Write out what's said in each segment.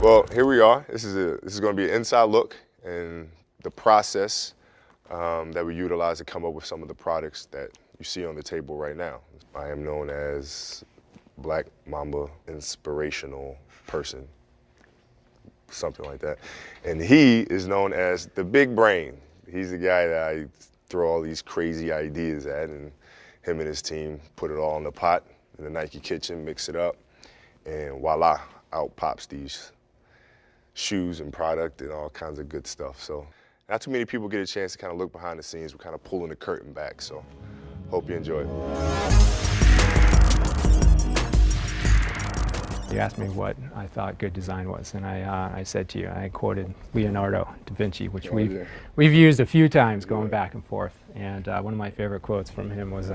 Well, here we are. This is going to be an inside look and the process that we utilize to come up with some of the products that you see on the table right now. I am known as Black Mamba Inspirational Person, something like that. And he is known as the Big Brain. He's the guy that I throw all these crazy ideas at, and him and his team put it all in the pot in the Nike kitchen, mix it up, and voila, out pops these shoes and product and all kinds of good stuff. So not too many people get a chance to kind of look behind the scenes. We're kind of pulling the curtain back, so hope you enjoy it. You asked me what I thought good design was, and I said to you, I quoted Leonardo da Vinci, which we've used a few times going back and forth. And one of my favorite quotes from him was,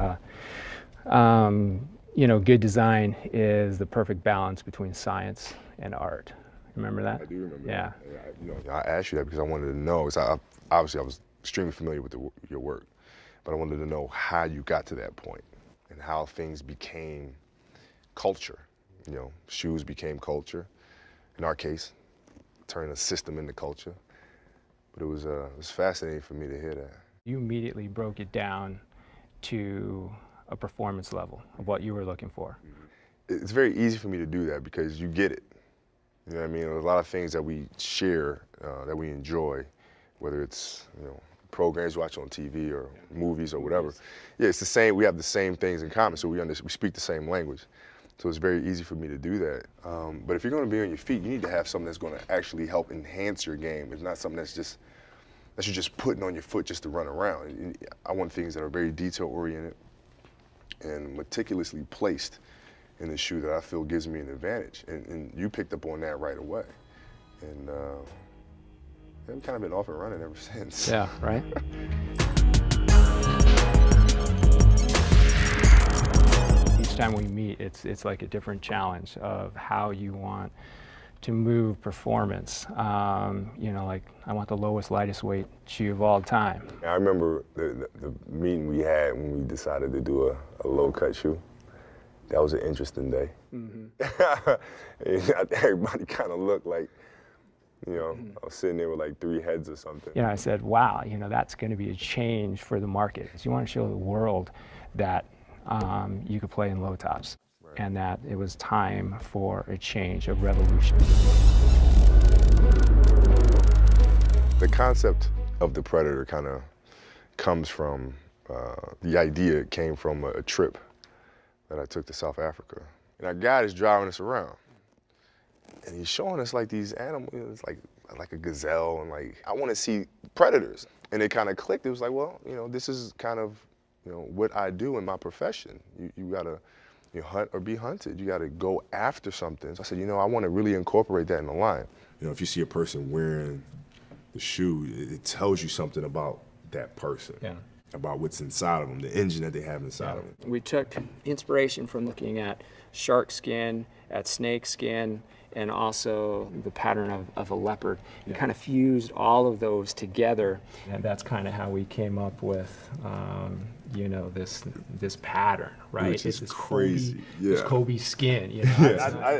you know, good design is the perfect balance between science and art. Remember that? I do remember. Yeah. That. I asked you that because I wanted to know. Obviously, I was extremely familiar with your work, but I wanted to know how you got to that point and how things became culture. You know, shoes became culture. In our case, turning a system into culture. But it was fascinating for me to hear that. You immediately broke it down to a performance level of what you were looking for. It's very easy for me to do that because you get it. You know what I mean? There's a lot of things that we share, that we enjoy, whether it's, you know, programs we watch on TV or movies or whatever. Yeah, it's the same. We have the same things in common, so we speak the same language. So it's very easy for me to do that. But if you're going to be on your feet, you need to have something that's going to actually help enhance your game. It's not something that you're just putting on your foot just to run around. I want things that are very detail-oriented and meticulously placed in the shoe that I feel gives me an advantage. And you picked up on that right away. And I've kind of been off and running ever since. Yeah, right? Each time we meet, it's like a different challenge of how you want to move performance. You know, like I want the lowest, lightest weight shoe of all time. I remember the meeting we had when we decided to do a low-cut shoe. That was an interesting day. Mm-hmm. Everybody kind of looked like, you know, I was sitting there with like 3 heads or something. You know, I said, wow, you know, that's going to be a change for the market. You want to show the world that you could play in low tops, right, and that it was time for a change, a revolution. The concept of the Predator kind of comes from, the idea came from a trip that I took to South Africa. And our guide is driving us around. And he's showing us like these animals, it's like a gazelle, and like, I want to see predators. And it kind of clicked. It was like, well, you know, this is kind of, you know, what I do in my profession. You gotta, you hunt or be hunted. You gotta go after something. So I said, you know, I want to really incorporate that in the line. You know, if you see a person wearing the shoe, it tells you something about that person. Yeah. About what's inside of them, the engine that they have inside of them. We took inspiration from looking at shark skin, at snake skin, and also the pattern of a leopard. We kind of fused all of those together. And that's kind of how we came up with, you know, this pattern, right? Which is crazy. This Kobe skin, you know.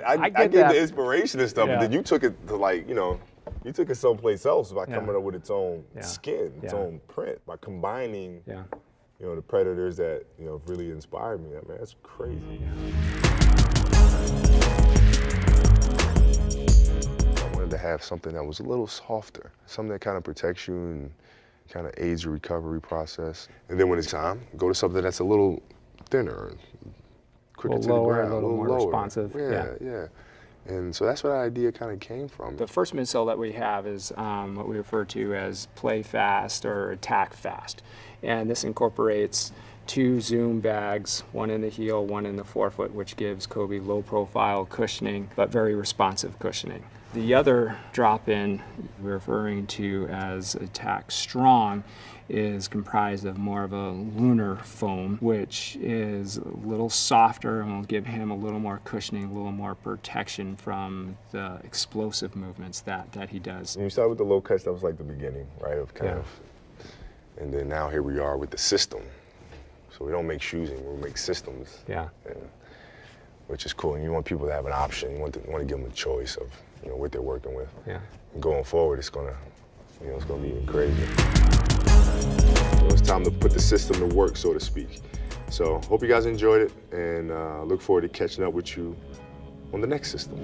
I get the inspiration and stuff, but then you took it to, like, you know, you took it someplace else by coming up with its own skin, its own print, by combining, you know, the predators that, you know, really inspired me. Man, that's crazy. I wanted to have something that was a little softer, something that kind of protects you and kind of aids your recovery process. And then when it's time, go to something that's a little thinner, quicker to the ground, a little more responsive. Yeah. And so that's where the idea kind of came from. The first midsole that we have is what we refer to as play fast or attack fast. And this incorporates 2 zoom bags, one in the heel, one in the forefoot, which gives Kobe low profile cushioning, but very responsive cushioning. The other drop-in we're referring to as attack strong is comprised of more of a lunar foam, which is a little softer and will give him a little more cushioning, a little more protection from the explosive movements that he does. When you started with the low cuts, that was like the beginning, right, of kind of, and then now here we are with the system. So we don't make shoes anymore, we make systems. Yeah. And which is cool. And you want people to have an option. You want to give them a choice of, you know, what they're working with. Yeah. And going forward, it's gonna be even crazier. So it's time to put the system to work, so to speak. So hope you guys enjoyed it, and look forward to catching up with you on the next system.